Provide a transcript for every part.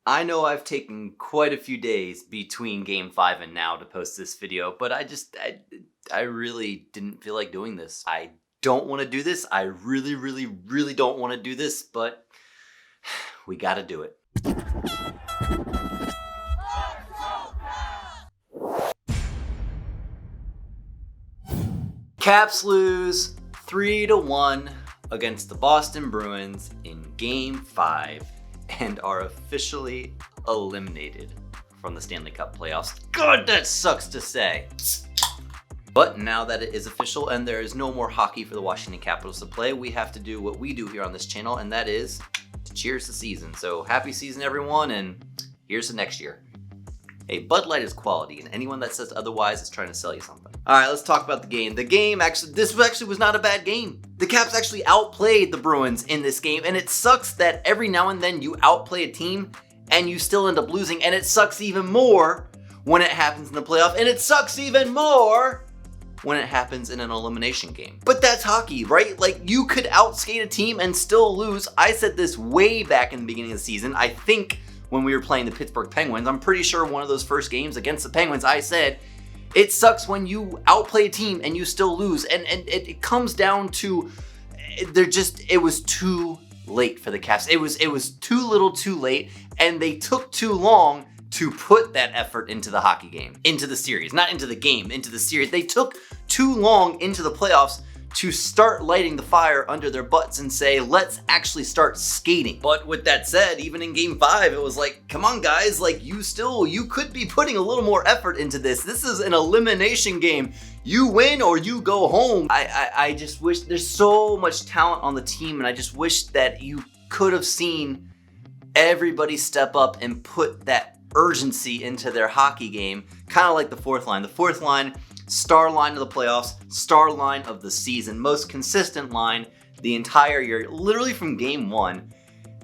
I know I've taken quite a few days between Game 5 and now to post this video, but I really didn't feel like doing this. I don't want to do this. I really don't want to do this, but we gotta do it. Caps lose 3-1 against the Boston Bruins in Game 5 and are officially eliminated from the Stanley Cup playoffs. God, that sucks to say. But now that it is official and there is no more hockey for the Washington Capitals to play, we have to do what we do here on this channel, and that is to cheers the season. So happy season, everyone, and here's to next year. Hey, Bud Light is quality, and anyone that says otherwise is trying to sell you something. All right, let's talk about the game. This was not a bad game. The Caps actually outplayed the Bruins in this game, and it sucks that every now and then you outplay a team and you still end up losing, and it sucks even more when it happens in the playoff, and it sucks even more when it happens in an elimination game. But that's hockey, right? Like, you could outskate a team and still lose. I said this way back in the beginning of the season. I think when we were playing the Pittsburgh Penguins, I'm pretty sure one of those first games against the Penguins, I said, it sucks when you outplay a team and you still lose. And it comes down to, it was too late for the Caps. It was too little too late, and they took too long to put that effort into the hockey game, into the series, not into the game, into the series. They took too long into the playoffs to start lighting the fire under their butts and say, let's actually start skating. But with that said, even in Game 5, it was like, come on guys, like you could be putting a little more effort into this. This is an elimination game. You win or you go home. I just wish, there's so much talent on the team, and I just wish that you could have seen everybody step up and put that urgency into their hockey game, kind of like the fourth line. The fourth line, star line of the playoffs, star line of the season, most consistent line the entire year, literally from Game 1.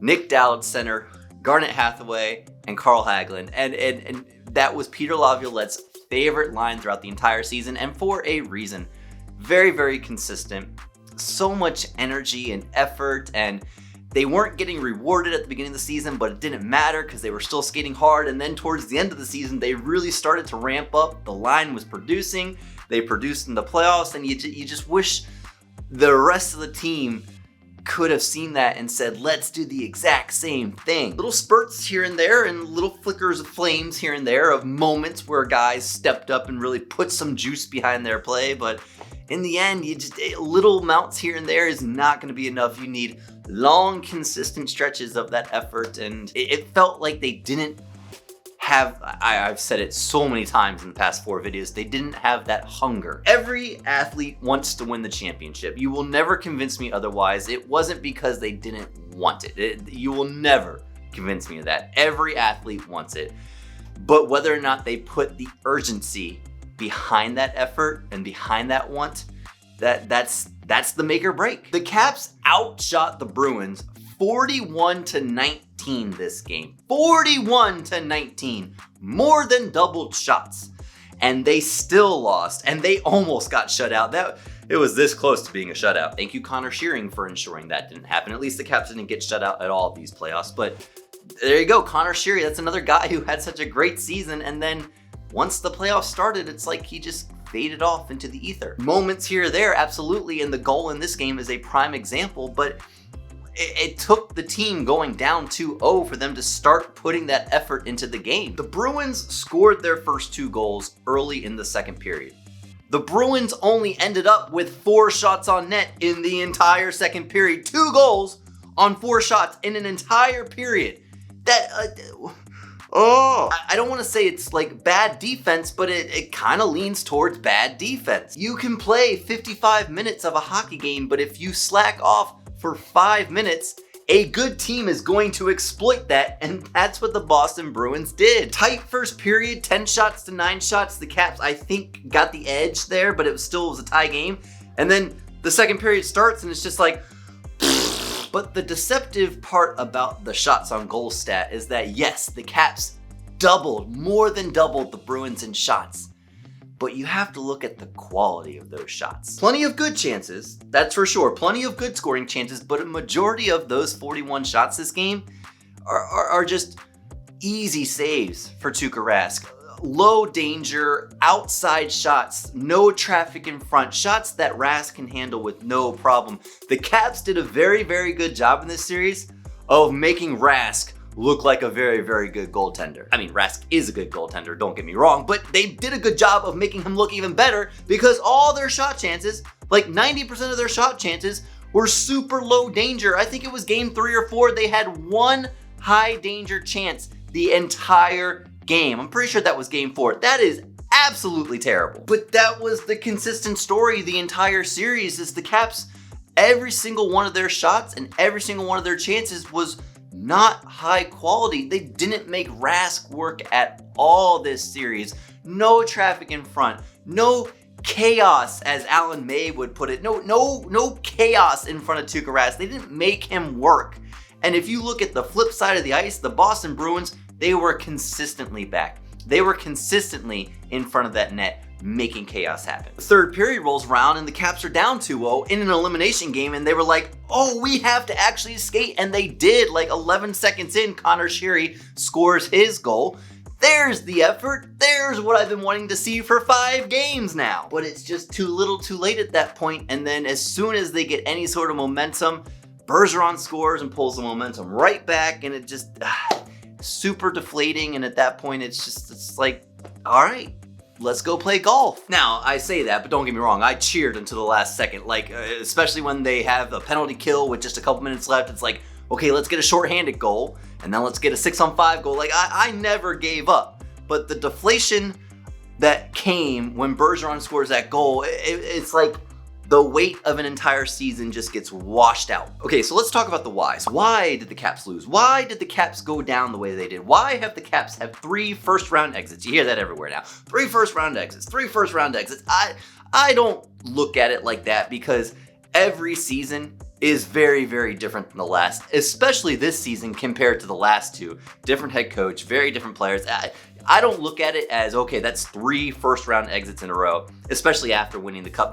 Nick Dowd center, Garnet Hathaway, and Carl Hagelin. And that was Peter Laviolette's favorite line throughout the entire season, and for a reason. Very, very consistent. So much energy and effort, and they weren't getting rewarded at the beginning of the season, but it didn't matter because they were still skating hard. And then towards the end of the season, they really started to ramp up. The line was producing. They produced in the playoffs, and you just wish the rest of the team could have seen that and said, let's do the exact same thing. Little spurts here and there and little flickers of flames here and there of moments where guys stepped up and really put some juice behind their play. But in the end, little amounts here and there is not going to be enough. You need long, consistent stretches of that effort, and it felt like they didn't have, I've said it so many times in the past 4 videos, they didn't have that hunger. Every athlete wants to win the championship. You will never convince me otherwise. It wasn't because they didn't want it. You will never convince me of that. Every athlete wants it. But whether or not they put the urgency behind that effort and behind that want, that's the make or break. The Caps outshot the Bruins 41-19 this game. 41-19. More than doubled shots. And they still lost, and they almost got shut out. It was this close to being a shutout. Thank you, Connor Shearing, for ensuring that didn't happen. At least the Caps didn't get shut out at all these playoffs. But there you go, Connor Shearing. That's another guy who had such a great season, and then once the playoffs started, it's like he just faded off into the ether. Moments here or there, absolutely, and the goal in this game is a prime example, but it took the team going down 2-0 for them to start putting that effort into the game. The Bruins scored their first 2 goals early in the second period. The Bruins only ended up with 4 shots on net in the entire second period. 2 goals on 4 shots in an entire period. I don't want to say it's like bad defense, but it kind of leans towards bad defense. You can play 55 minutes of a hockey game, but if you slack off for 5 minutes, a good team is going to exploit that, and that's what the Boston Bruins did. Tight first period, 10 shots to 9 shots. The Caps, I think, got the edge there, but it was a tie game. And then the second period starts, and it's just like, but the deceptive part about the shots on goal stat is that, yes, the Caps more than doubled the Bruins in shots. but you have to look at the quality of those shots. Plenty of good chances, that's for sure. Plenty of good scoring chances, but a majority of those 41 shots this game are just easy saves for Tuukka Rask. Low danger, outside shots, no traffic in front, shots that Rask can handle with no problem. The Caps did a very, very good job in this series of making Rask look like a very, very good goaltender. I mean, Rask is a good goaltender, don't get me wrong, but they did a good job of making him look even better because all their shot chances, like 90% of their shot chances, were super low danger. I think it was game 3 or 4, they had one high danger chance the entire game. I'm pretty sure that was game 4. That is absolutely terrible. But that was the consistent story the entire series, is the Caps, every single one of their shots and every single one of their chances was not high quality. They didn't make Rask work at all this series. No traffic in front, no chaos, as Alan May would put it. No chaos in front of Tuukka Rask. They didn't make him work. And if you look at the flip side of the ice, the Boston Bruins, they were consistently back. They were consistently in front of that net, making chaos happen. The third period rolls around and the Caps are down 2-0 in an elimination game, and they were like, oh, we have to actually skate, and they did. Like 11 seconds in, Connor Sheary scores his goal. There's the effort. There's what I've been wanting to see for 5 games now. But it's just too little too late at that point, and then as soon as they get any sort of momentum, Bergeron scores and pulls the momentum right back, and it just super deflating. And at that point, it's like, all right, let's go play golf. Now, I say that, but don't get me wrong, I cheered until the last second, like especially when they have a penalty kill with just a couple minutes left. It's like, okay, let's get a shorthanded goal, and then let's get a 6-on-5 goal. Like, I never gave up, but the deflation that came when Bergeron scores that goal, it's like the weight of an entire season just gets washed out. Okay, so let's talk about the whys. Why did the Caps lose? Why did the Caps go down the way they did? Why have the Caps have 3 first-round exits? You hear that everywhere now. 3 first-round exits, 3 first-round exits. I don't look at it like that, because every season is very, very different than the last, especially this season compared to the last 2. Different head coach, very different players. I don't look at it as, okay, that's 3 first-round exits in a row, especially after winning the Cup.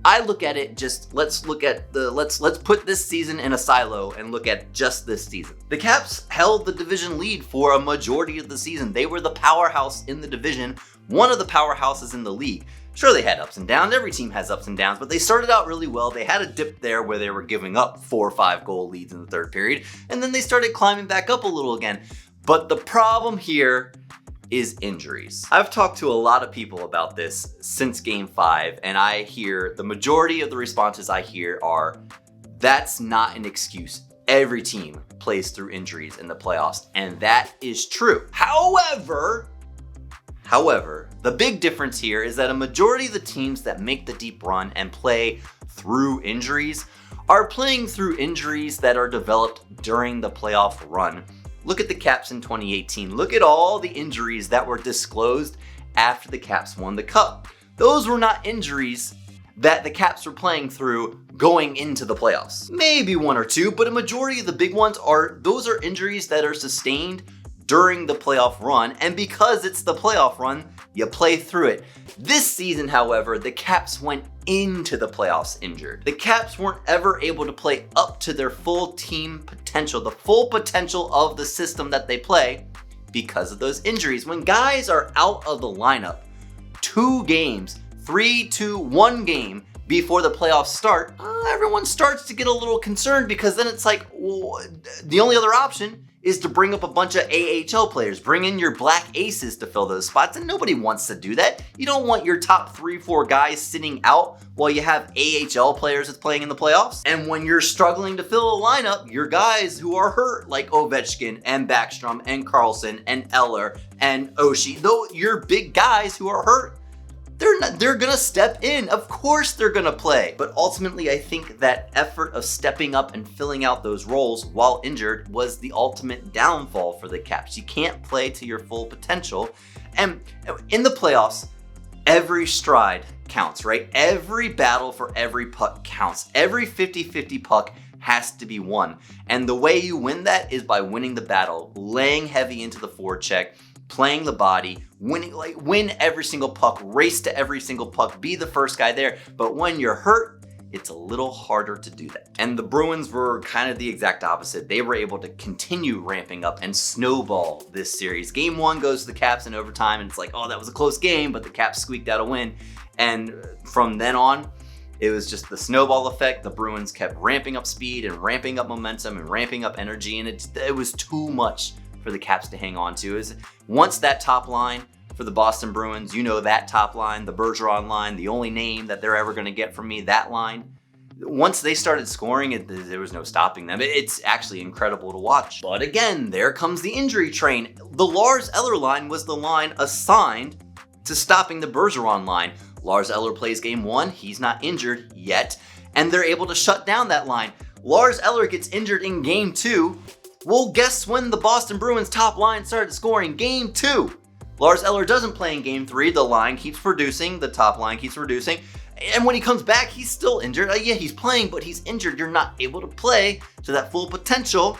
I look at it just, let's put this season in a silo and look at just this season. The Caps held the division lead for a majority of the season. They were the powerhouse in the division, one of the powerhouses in the league. Sure, they had ups and downs. Every team has ups and downs, but they started out really well. They had a dip there where they were giving up 4 or 5 goal leads in the third period, and then they started climbing back up a little again. But the problem here is injuries. I've talked to a lot of people about this since game 5, and I hear the majority of the responses I hear are, that's not an excuse. Every team plays through injuries in the playoffs, and that is true. However, the big difference here is that a majority of the teams that make the deep run and play through injuries are playing through injuries that are developed during the playoff run. Look at the Caps in 2018. Look at all the injuries that were disclosed after the Caps won the Cup. Those were not injuries that the Caps were playing through going into the playoffs. Maybe 1 or 2, but a majority of the big ones are injuries that are sustained during the playoff run, and because it's the playoff run, you play through it. This season, however, the Caps went into the playoffs injured. The Caps weren't ever able to play up to their full team potential, the full potential of the system that they play, because of those injuries. When guys are out of the lineup 2 games, 3 to 1 game before the playoffs start, everyone starts to get a little concerned, because then it's like, well, the only other option is to bring up a bunch of AHL players, bring in your black aces to fill those spots, and nobody wants to do that. You don't want your top 3-4 guys sitting out while you have AHL players that's playing in the playoffs. And when you're struggling to fill a lineup, your guys who are hurt, like Ovechkin and Backstrom and Carlson and Eller and Oshie, though your big guys who are hurt, they're gonna step in. Of course they're gonna play. But ultimately, I think that effort of stepping up and filling out those roles while injured was the ultimate downfall for the Caps. You can't play to your full potential. And in the playoffs, every stride counts, right? Every battle for every puck counts. Every 50-50 puck has to be won. And the way you win that is by winning the battle, laying heavy into the forecheck, playing the body, win every single puck, race to every single puck, be the first guy there. But when you're hurt, it's a little harder to do that. And the Bruins were kind of the exact opposite. They were able to continue ramping up and snowball this series. Game 1 goes to the Caps in overtime, and it's like, oh, that was a close game, but the Caps squeaked out a win. And from then on, it was just the snowball effect. The Bruins kept ramping up speed and ramping up momentum and ramping up energy, and it was too much for the Caps to hang on to. Once that top line for the Boston Bruins, you know that top line, the Bergeron line, the only name that they're ever going to get from me, that line. Once they started scoring, there was no stopping them. It's actually incredible to watch. But again, there comes the injury train. The Lars Eller line was the line assigned to stopping the Bergeron line. Lars Eller plays game 1. He's not injured yet, and they're able to shut down that line. Lars Eller gets injured in game 2. Well, guess when the Boston Bruins top line started scoring? Game 2. Lars Eller doesn't play in game 3. The line keeps producing. The top line keeps producing. And when he comes back, he's still injured. Yeah, he's playing, but he's injured. You're not able to play to that full potential.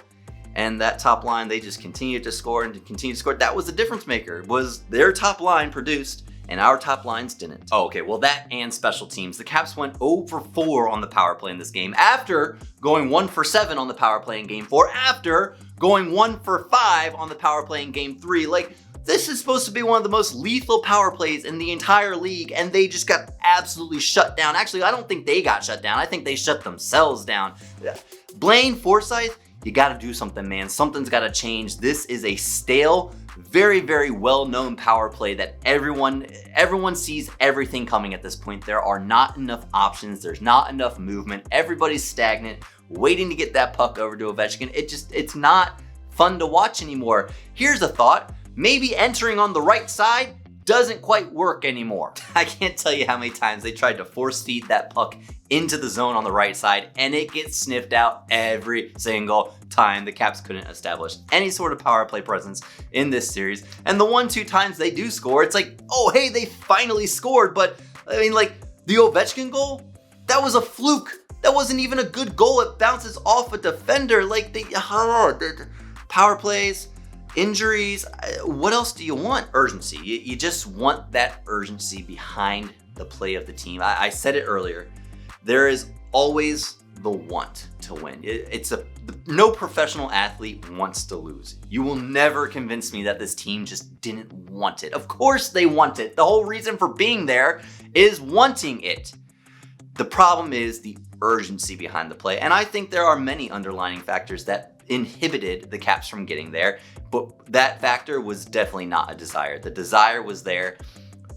And that top line, they just continued to score and continue to score. That was the difference maker, was their top line produced and our top lines didn't. Oh, okay, well that and special teams. The Caps went 0 for 4 on the power play in this game after going 1 for 7 on the power play in game 4, after going 1 for 5 on the power play in game 3. This is supposed to be one of the most lethal power plays in the entire league, and they just got absolutely shut down. Actually, I don't think they got shut down. I think they shut themselves down. Blaine Forsythe, you gotta do something, man. Something's gotta change. This is a stale, very, very well-known power play that everyone sees everything coming at this point. There are not enough options. There's not enough movement. Everybody's stagnant, waiting to get that puck over to Ovechkin. It's not fun to watch anymore. Here's a thought. Maybe entering on the right side doesn't quite work anymore. I can't tell you how many times they tried to force feed that puck into the zone on the right side, and it gets sniffed out every single time. The Caps couldn't establish any sort of power play presence in this series. And the 1-2 times they do score, it's like, oh, hey, they finally scored. But I mean, the Ovechkin goal, that was a fluke. That wasn't even a good goal. It bounces off a defender. The power plays, injuries, what else do you want? Urgency. You just want that urgency behind the play of the team. I said it earlier. There is always the want to win. No professional athlete wants to lose. You will never convince me that this team just didn't want it. Of course they want it. The whole reason for being there is wanting it. The problem is the urgency behind the play. And I think there are many underlying factors that inhibited the Caps from getting there, but that factor was definitely not a desire. The desire was there.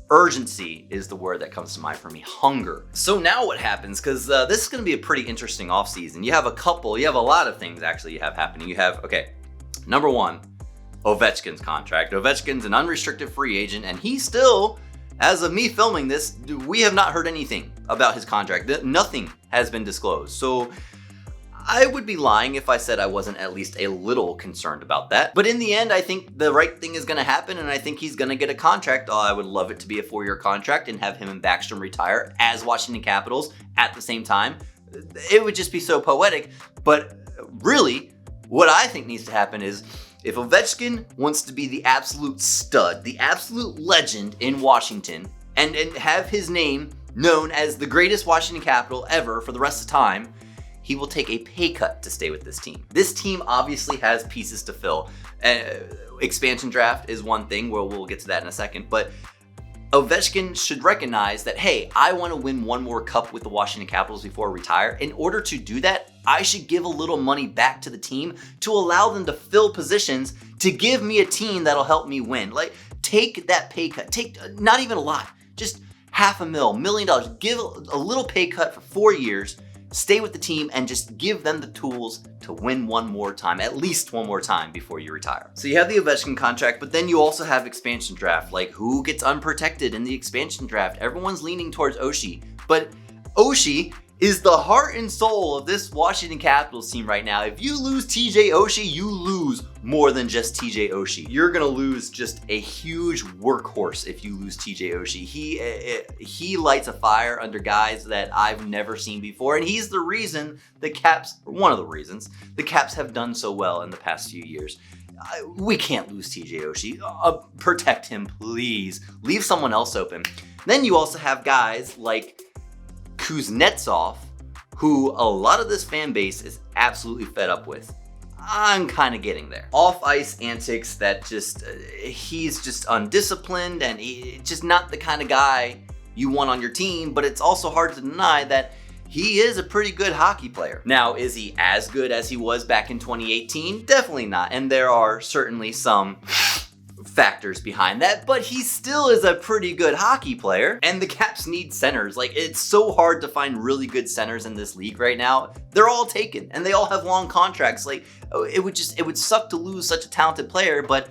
Urgency is the word that comes to mind for me. Hunger. So now what happens? Because this is going to be a pretty interesting offseason. You have a lot of things actually you have happening. You have, number 1, Ovechkin's contract. Ovechkin's an unrestricted free agent, and he still, as of me filming this, we have not heard anything about his contract. Nothing has been disclosed. So I would be lying if I said I wasn't at least a little concerned about that. But in the end, I think the right thing is going to happen, and I think he's going to get a contract. I would love it to be a 4-year contract and have him and Backstrom retire as Washington Capitals at the same time. It would just be so poetic. But really, what I think needs to happen is, if Ovechkin wants to be the absolute stud, the absolute legend in Washington, and have his name known as the greatest Washington Capital ever for the rest of time, he will take a pay cut to stay with this team. This team obviously has pieces to fill. Expansion draft is one thing, where we'll get to that in a second, but Ovechkin should recognize that, hey, I want to win one more cup with the Washington Capitals before I retire. In order to do that, I should give a little money back to the team to allow them to fill positions to give me a team that'll help me win. Take that pay cut. Take not even a lot, just $500,000, $1 million. Give a little pay cut for 4 years. Stay with the team and just give them the tools to win one more time, at least one more time before you retire. So you have the Ovechkin contract, but then you also have expansion draft. Who gets unprotected in the expansion draft? Everyone's leaning towards Oshie, but Oshie is the heart and soul of this Washington Capitals team right now. If you lose TJ Oshie, you lose more than just TJ Oshie. You're gonna lose just a huge workhorse if you lose TJ Oshie. He lights a fire under guys that I've never seen before, and he's the reason the Caps, or one of the reasons, the Caps have done so well in the past few years. We can't lose TJ Oshie. Protect him, please. Leave someone else open. Then you also have guys like Kuznetsov, who a lot of this fan base is absolutely fed up with. I'm kind of getting there. Off-ice antics that he's just undisciplined and he's just not the kind of guy you want on your team, but it's also hard to deny that he is a pretty good hockey player. Now, is he as good as he was back in 2018? Definitely not, and there are certainly some factors behind that, but he still is a pretty good hockey player, and the Caps need centers. Like, it's so hard to find really good centers in this league right now. They're all taken, and they all have long contracts. Like, it would suck to lose such a talented player, but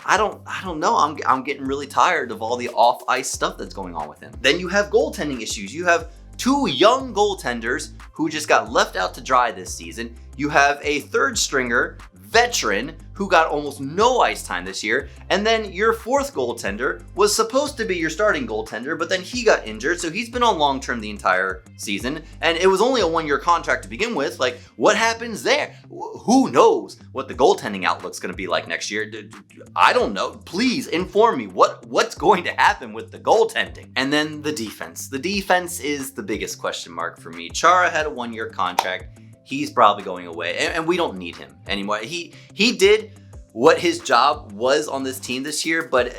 I don't know. I'm getting really tired of all the off-ice stuff that's going on with him. Then you have goaltending issues. You have two young goaltenders who just got left out to dry this season. You have a third stringer veteran who got almost no ice time this year, and then your fourth goaltender was supposed to be your starting goaltender, but then he got injured, so he's been on long term the entire season, and it was only a 1-year contract to begin with. Like, what happens there? Who knows what the goaltending outlook's going to be like next year? I don't know. Please inform me what's going to happen with the goaltending. And then the defense. The defense is the biggest question mark for me. Chara had a 1-year contract. He's probably going away, and we don't need him anymore. He did what his job was on this team this year, but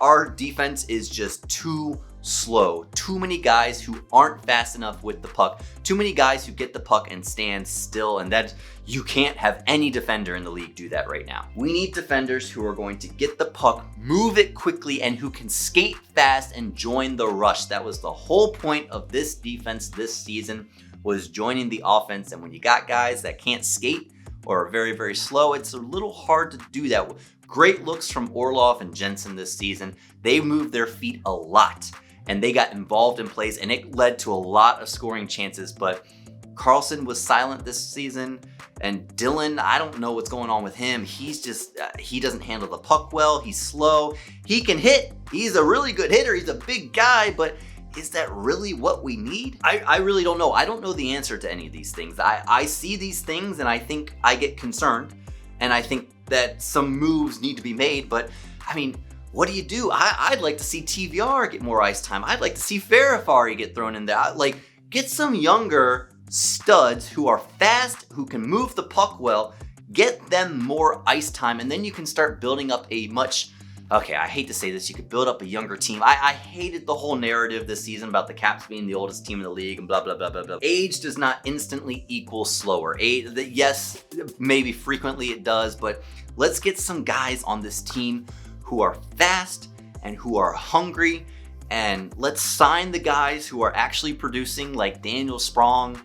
our defense is just too slow. Too many guys who aren't fast enough with the puck. Too many guys who get the puck and stand still, and that you can't have any defender in the league do that right now. We need defenders who are going to get the puck, move it quickly, and who can skate fast and join the rush. That was the whole point of this defense this season, was joining the offense. And when you got guys that can't skate or are very, very slow, it's a little hard to do that. Great looks from Orlov and Jensen this season. They moved their feet a lot and they got involved in plays, and it led to a lot of scoring chances. But Carlson was silent this season, and Dylan, I don't know what's going on with him. He's just, he doesn't handle the puck well. He's slow. He can hit. He's a really good hitter. He's a big guy, but is that really what we need? I really don't know. I don't know the answer to any of these things. I see these things and I think I get concerned, and I think that some moves need to be made, but I mean, what do? I'd like to see TVR get more ice time. I'd like to see Farafari get thrown in there. Like, get some younger studs who are fast, who can move the puck well, get them more ice time, and then you can start building up a much, okay, I hate to say this, you could build up a younger team. I hated the whole narrative this season about the Caps being the oldest team in the league and blah, blah, blah, blah, blah. Age does not instantly equal slower. Yes, maybe frequently it does, but let's get some guys on this team who are fast and who are hungry, and let's sign the guys who are actually producing, like Daniel Sprong.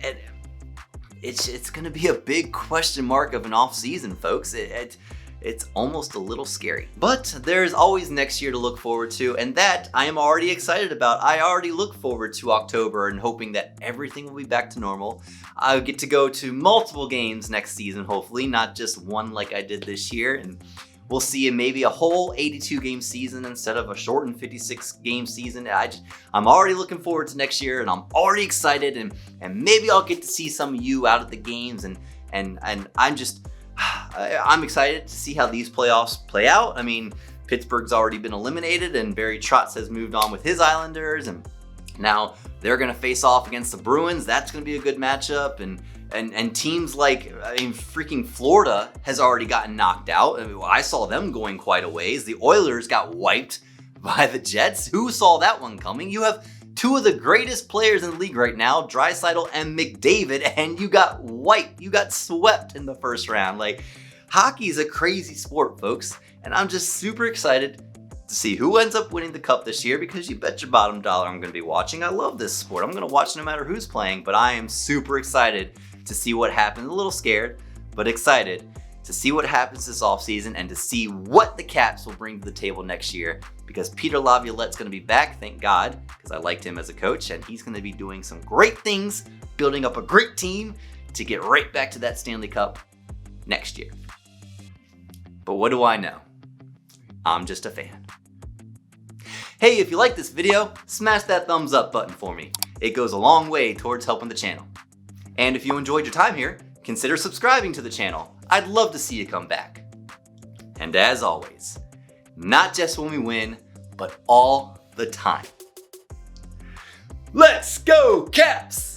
And it's going to be a big question mark of an off season, folks. It's almost a little scary. But there's always next year to look forward to, and that I am already excited about. I already look forward to October and hoping that everything will be back to normal. I'll get to go to multiple games next season, hopefully, not just one like I did this year, and we'll see maybe a whole 82-game season instead of a shortened 56-game season. I'm already looking forward to next year, and I'm already excited, and maybe I'll get to see some of you out at the games, and I'm excited to see how these playoffs play out. I mean, Pittsburgh's already been eliminated, and Barry Trotz has moved on with his Islanders, and now they're going to face off against the Bruins. That's going to be a good matchup, and teams like, I mean, freaking Florida has already gotten knocked out. I mean, I saw them going quite a ways. The Oilers got wiped by the Jets. Who saw that one coming? You have two of the greatest players in the league right now, Draisaitl and McDavid, and you got wiped. You got swept in the first round. Like, hockey is a crazy sport, folks, and I'm just super excited to see who ends up winning the cup this year, because you bet your bottom dollar I'm going to be watching. I love this sport. I'm going to watch no matter who's playing, but I am super excited to see what happens. A little scared, but excited to see what happens this offseason and to see what the Caps will bring to the table next year, because Peter Laviolette's going to be back, thank God, because I liked him as a coach, and he's going to be doing some great things, building up a great team to get right back to that Stanley Cup next year. But what do I know? I'm just a fan. Hey, if you like this video, smash that thumbs up button for me. It goes a long way towards helping the channel. And if you enjoyed your time here, consider subscribing to the channel. I'd love to see you come back. And as always, not just when we win, but all the time. Let's go, Caps!